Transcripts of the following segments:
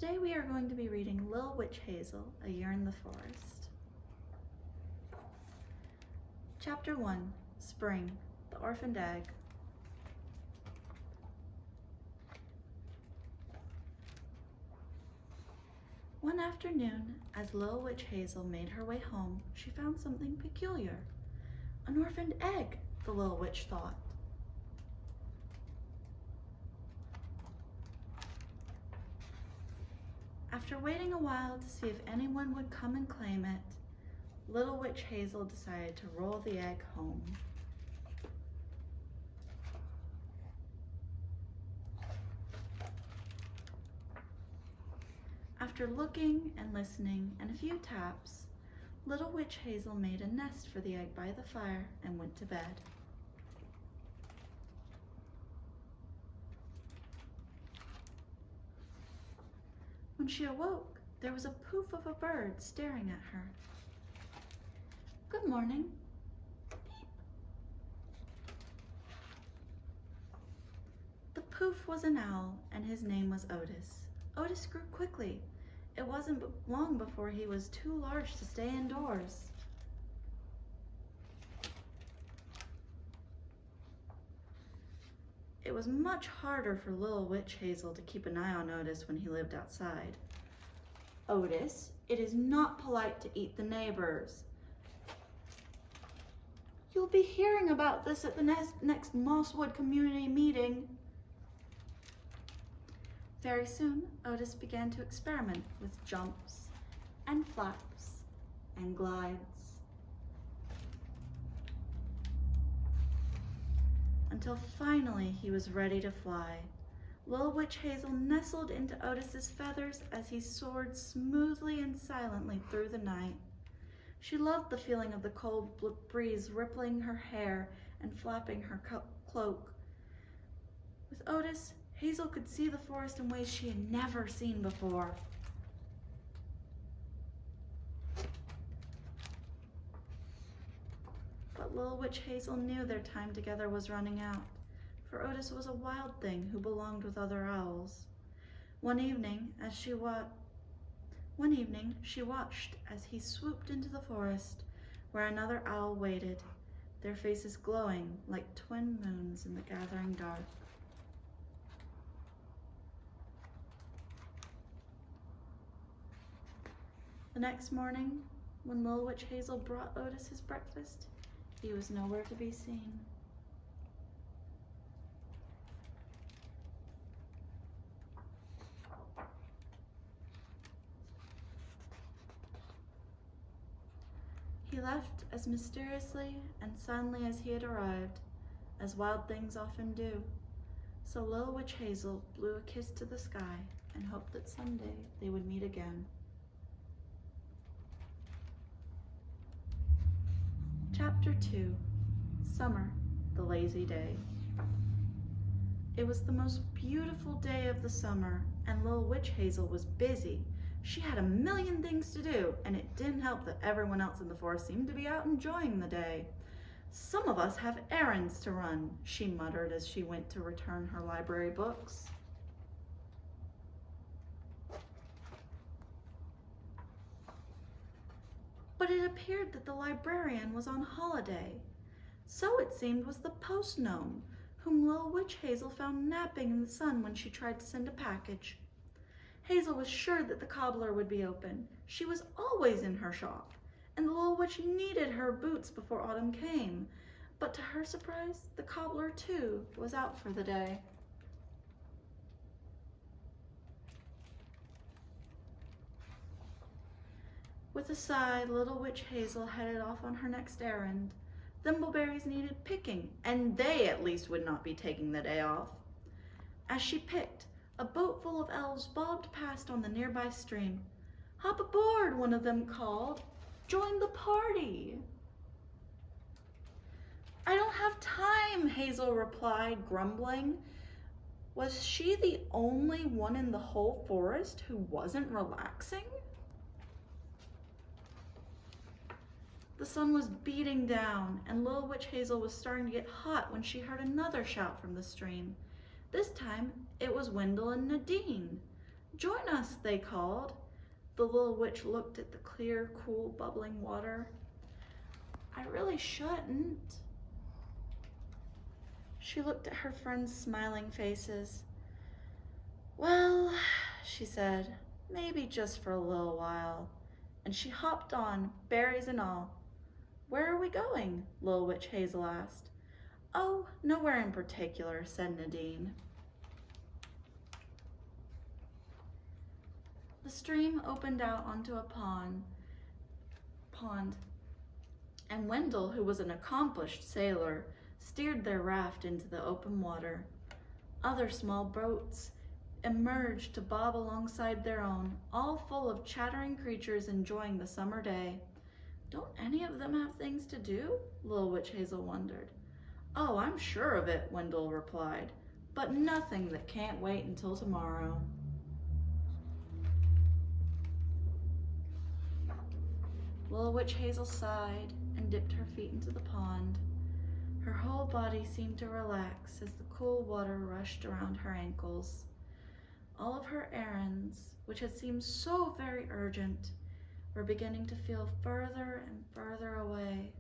Today we are going to be reading Little Witch Hazel, A Year in the Forest. Chapter 1, Spring, The Orphaned Egg. One afternoon, as Little Witch Hazel made her way home, she found something peculiar. An orphaned egg, the little witch thought. After waiting a while to see if anyone would come and claim it, Little Witch Hazel decided to roll the egg home. After looking and listening and a few taps, Little Witch Hazel made a nest for the egg by the fire and went to bed. When she awoke, there was a poof of a bird staring at her. "Good morning." Beep. The poof was an owl, and his name was Otis. Otis grew quickly. It wasn't long before he was too large to stay indoors. It was much harder for Little Witch Hazel to keep an eye on Otis when he lived outside. "Otis, it is not polite to eat the neighbors. You'll be hearing about this at the next Mosswood community meeting." Very soon, Otis began to experiment with jumps and flaps and glides, until finally he was ready to fly. Little Witch Hazel nestled into Otis's feathers as he soared smoothly and silently through the night. She loved the feeling of the cold breeze rippling her hair and flapping her cloak. With Otis, Hazel could see the forest in ways she had never seen before. But Little Witch Hazel knew their time together was running out, for Otis was a wild thing who belonged with other owls. One evening, she watched as he swooped into the forest, where another owl waited, their faces glowing like twin moons in the gathering dark. The next morning, when Little Witch Hazel brought Otis his breakfast, he was nowhere to be seen. He left as mysteriously and suddenly as he had arrived, as wild things often do. So Little Witch Hazel blew a kiss to the sky and hoped that someday they would meet again. Chapter 2, Summer, the Lazy Day. It was the most beautiful day of the summer, and Little Witch Hazel was busy. She had a million things to do, and it didn't help that everyone else in the forest seemed to be out enjoying the day. "Some of us have errands to run," she muttered as she went to return her library books. But it appeared that the librarian was on holiday. So it seemed was the post gnome, whom Little Witch Hazel found napping in the sun when she tried to send a package. Hazel was sure that the cobbler would be open. She was always in her shop, and the little witch needed her boots before autumn came. But to her surprise, the cobbler too was out for the day. With a sigh, Little Witch Hazel headed off on her next errand. Thimbleberries needed picking, and they at least would not be taking the day off. As she picked, a boat full of elves bobbed past on the nearby stream. "Hop aboard," one of them called. "Join the party." "I don't have time," Hazel replied, grumbling. Was she the only one in the whole forest who wasn't relaxing? The sun was beating down, and Little Witch Hazel was starting to get hot when she heard another shout from the stream. This time, it was Wendell and Nadine. "Join us," they called. The little witch looked at the clear, cool, bubbling water. "I really shouldn't." She looked at her friends' smiling faces. "Well," she said, "maybe just for a little while." And she hopped on, berries and all. "Where are we going?" Little Witch Hazel asked. "Oh, nowhere in particular," said Nadine. The stream opened out onto a pond, and Wendell, who was an accomplished sailor, steered their raft into the open water. Other small boats emerged to bob alongside their own, all full of chattering creatures enjoying the summer day. "Don't any of them have things to do?" Little Witch Hazel wondered. "Oh, I'm sure of it," Wendell replied, "but nothing that can't wait until tomorrow." Little Witch Hazel sighed and dipped her feet into the pond. Her whole body seemed to relax as the cool water rushed around her ankles. All of her errands, which had seemed so very urgent, were beginning to feel further and further away.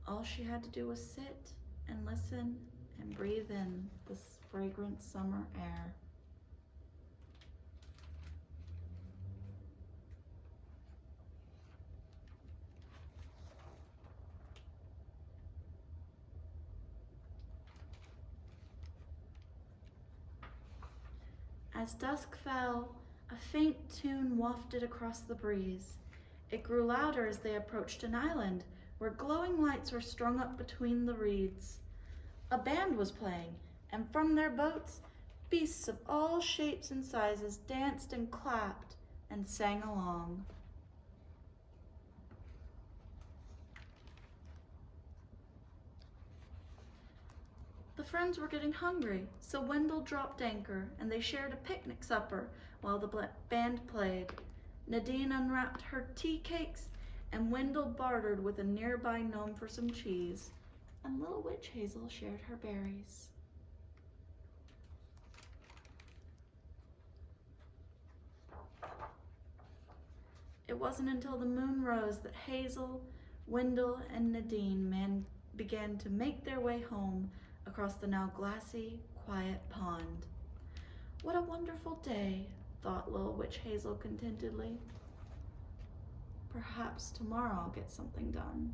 All she had to do was sit and listen and breathe in this fragrant summer air. As dusk fell, a faint tune wafted across the breeze. It grew louder as they approached an island where glowing lights were strung up between the reeds. A band was playing, and from their boats, beasts of all shapes and sizes danced and clapped and sang along. The friends were getting hungry, so Wendell dropped anchor and they shared a picnic supper while the band played. Nadine unwrapped her tea cakes and Wendell bartered with a nearby gnome for some cheese, and Little Witch Hazel shared her berries. It wasn't until the moon rose that Hazel, Wendell, and Nadine began to make their way home across the now glassy, quiet pond. "What a wonderful day," thought Little Witch Hazel contentedly. "Perhaps tomorrow I'll get something done."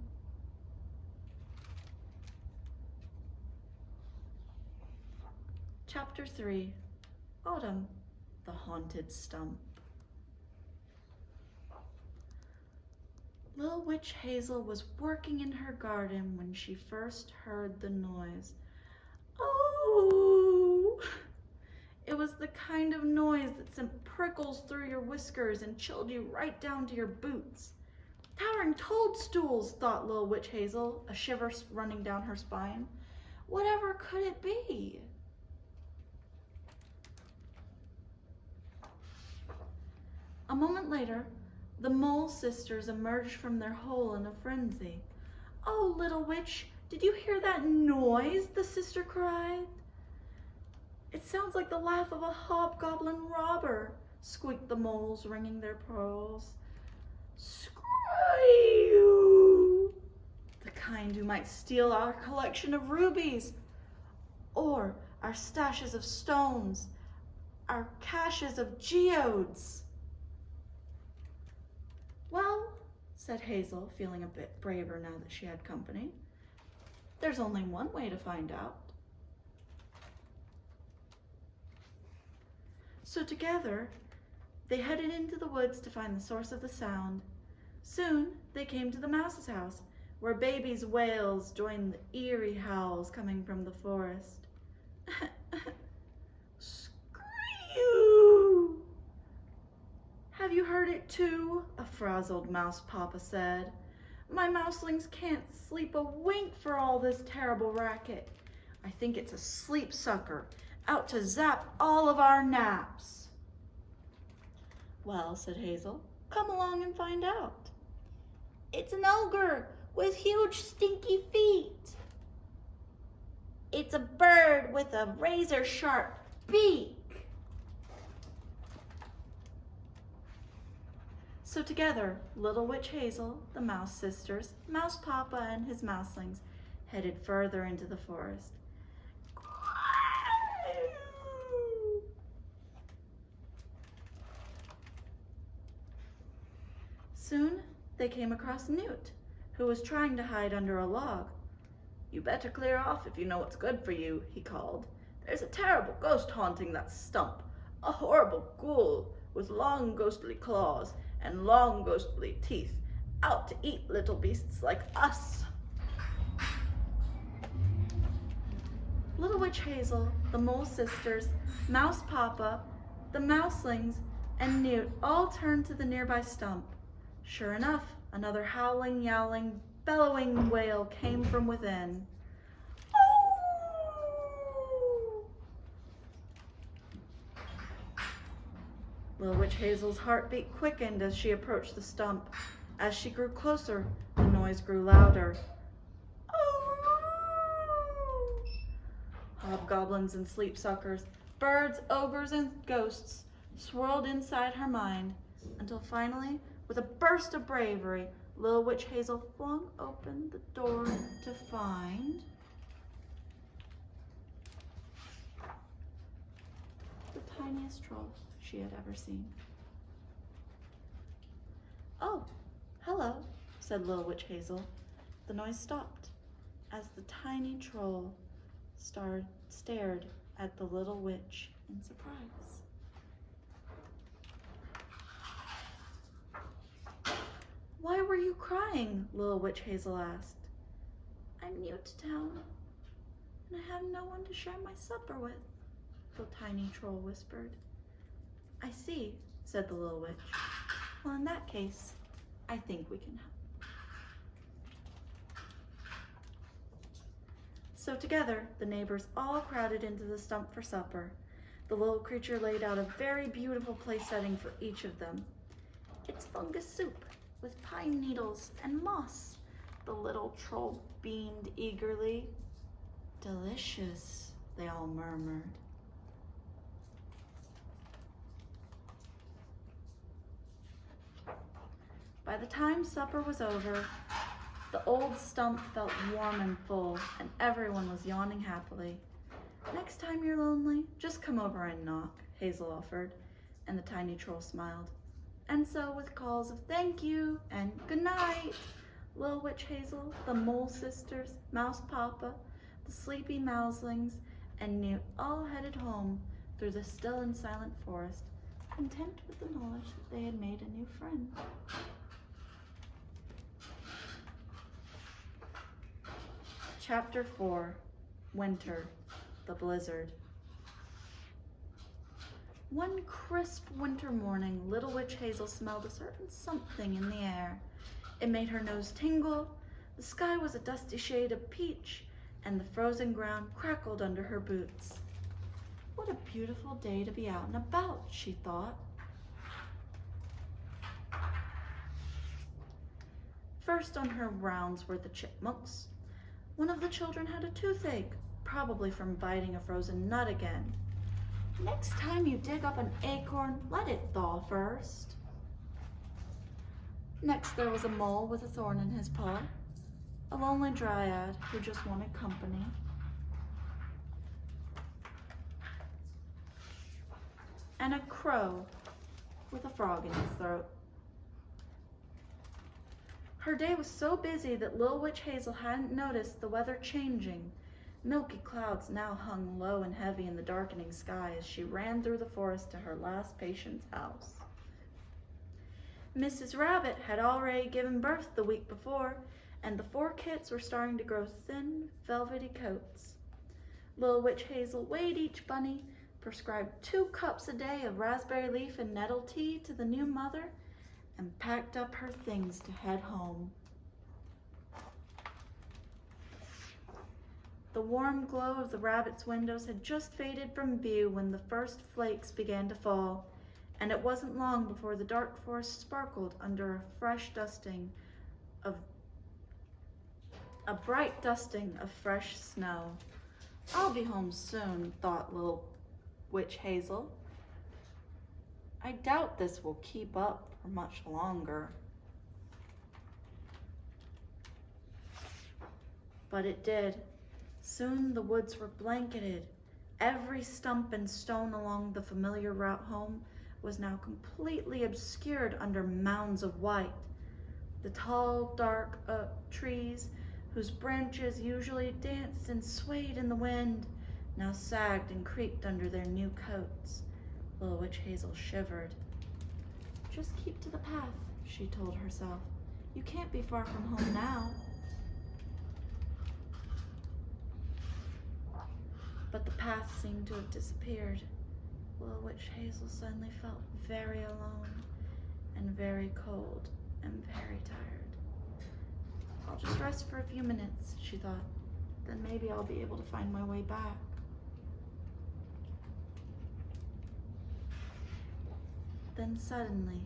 Chapter 3, Autumn, the Haunted Stump. Little Witch Hazel was working in her garden when she first heard the noise. Oh! It was the kind of noise that sent prickles through your whiskers and chilled you right down to your boots. "Towering toadstools," thought Little Witch Hazel, a shiver running down her spine. Whatever could it be? A moment later, the Mole sisters emerged from their hole in a frenzy. "Oh, Little Witch, did you hear that noise?" the sister cried. "It sounds like the laugh of a hobgoblin robber," squeaked the moles, ringing their pearls. "Screw! The kind who might steal our collection of rubies, or our stashes of stones, our caches of geodes." "Well," said Hazel, feeling a bit braver now that she had company, "there's only one way to find out." So together, they headed into the woods to find the source of the sound. Soon, they came to the mouse's house, where baby's wails joined the eerie howls coming from the forest. "Screw! Have you heard it too?" a frazzled mouse papa said. "My mouselings can't sleep a wink for all this terrible racket. I think it's a sleep sucker, out to zap all of our naps." "Well," said Hazel, "come along and find out." "It's an ogre with huge stinky feet." "It's a bird with a razor-sharp beak." So together, Little Witch Hazel, the Mouse Sisters, Mouse Papa, and his mouselings headed further into the forest. Soon, they came across Newt, who was trying to hide under a log. "You better clear off if you know what's good for you," he called. "There's a terrible ghost haunting that stump, a horrible ghoul with long ghostly claws and long ghostly teeth, out to eat little beasts like us." Little Witch Hazel, the Mole Sisters, Mouse Papa, the Mouselings, and Newt all turned to the nearby stump. Sure enough, another howling, yowling, bellowing wail came from within. Oh! Little Witch Hazel's heartbeat quickened as she approached the stump. As she grew closer, the noise grew louder. Oh! Hobgoblins and sleepsuckers, birds, ogres, and ghosts swirled inside her mind, until finally, with a burst of bravery, Little Witch Hazel flung open the door to find the tiniest troll she had ever seen. "Oh, hello," said Little Witch Hazel. The noise stopped as the tiny troll stared at the little witch in surprise. "Why were you crying?" Little Witch Hazel asked. "I'm new to town, and I have no one to share my supper with," the tiny troll whispered. "I see," said the little witch. "Well, in that case, I think we can help." So together, the neighbors all crowded into the stump for supper. The little creature laid out a very beautiful place setting for each of them. "It's fungus soup with pine needles and moss," the little troll beamed eagerly. "Delicious," they all murmured. By the time supper was over, the old stump felt warm and full, and everyone was yawning happily. "Next time you're lonely, just come over and knock," Hazel offered, and the tiny troll smiled. And so, with calls of thank you and good night, Little Witch Hazel, the Mole Sisters, Mouse Papa, the sleepy Mouselings, and Newt all headed home through the still and silent forest, content with the knowledge that they had made a new friend. Chapter 4, Winter, the Blizzard. One crisp winter morning, Little Witch Hazel smelled a certain something in the air. It made her nose tingle, the sky was a dusty shade of peach, and the frozen ground crackled under her boots. "What a beautiful day to be out and about," she thought. First on her rounds were the chipmunks. One of the children had a toothache, probably from biting a frozen nut again. "Next time you dig up an acorn, let it thaw first." Next there was a mole with a thorn in his paw, a lonely dryad who just wanted company. And a crow with a frog in his throat. Her day was so busy that Little Witch Hazel hadn't noticed the weather changing. Milky clouds now hung low and heavy in the darkening sky as she ran through the forest to her last patient's house. Mrs. Rabbit had already given birth the week before, and the 4 kits were starting to grow thin, velvety coats. Little Witch Hazel weighed each bunny, prescribed 2 cups a day of raspberry leaf and nettle tea to the new mother, and packed up her things to head home. The warm glow of the rabbits' windows had just faded from view when the first flakes began to fall, and it wasn't long before the dark forest sparkled under a bright dusting of fresh snow. "I'll be home soon," thought Little Witch Hazel. I doubt this will keep up for much longer. But it did. Soon the woods were blanketed. Every stump and stone along the familiar route home was now completely obscured under mounds of white. The tall, dark trees, whose branches usually danced and swayed in the wind, now sagged and creaked under their new coats. Little Witch Hazel shivered. "Just keep to the path," she told herself. "You can't be far from home now." But the path seemed to have disappeared. Little Witch Hazel suddenly felt very alone and very cold and very tired. "I'll just rest for a few minutes," she thought. "Then maybe I'll be able to find my way back." Then suddenly,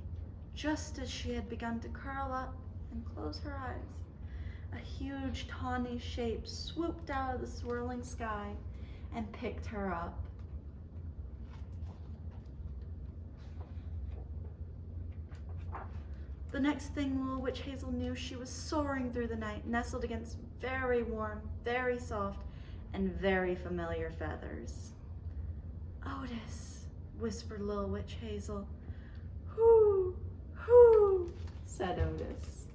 just as she had begun to curl up and close her eyes, a huge tawny shape swooped out of the swirling sky and picked her up. The next thing Little Witch Hazel knew, she was soaring through the night, nestled against very warm, very soft, and very familiar feathers. "Otis," whispered Little Witch Hazel. "Hoo, hoo," said Otis.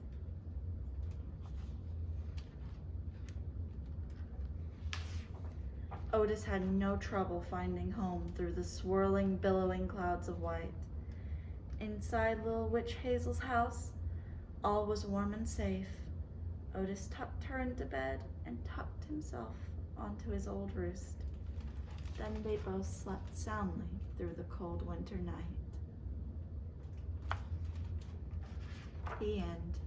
Otis had no trouble finding home through the swirling, billowing clouds of white. Inside Little Witch Hazel's house, all was warm and safe. Otis tucked her into bed and tucked himself onto his old roost. Then they both slept soundly through the cold winter night. The end.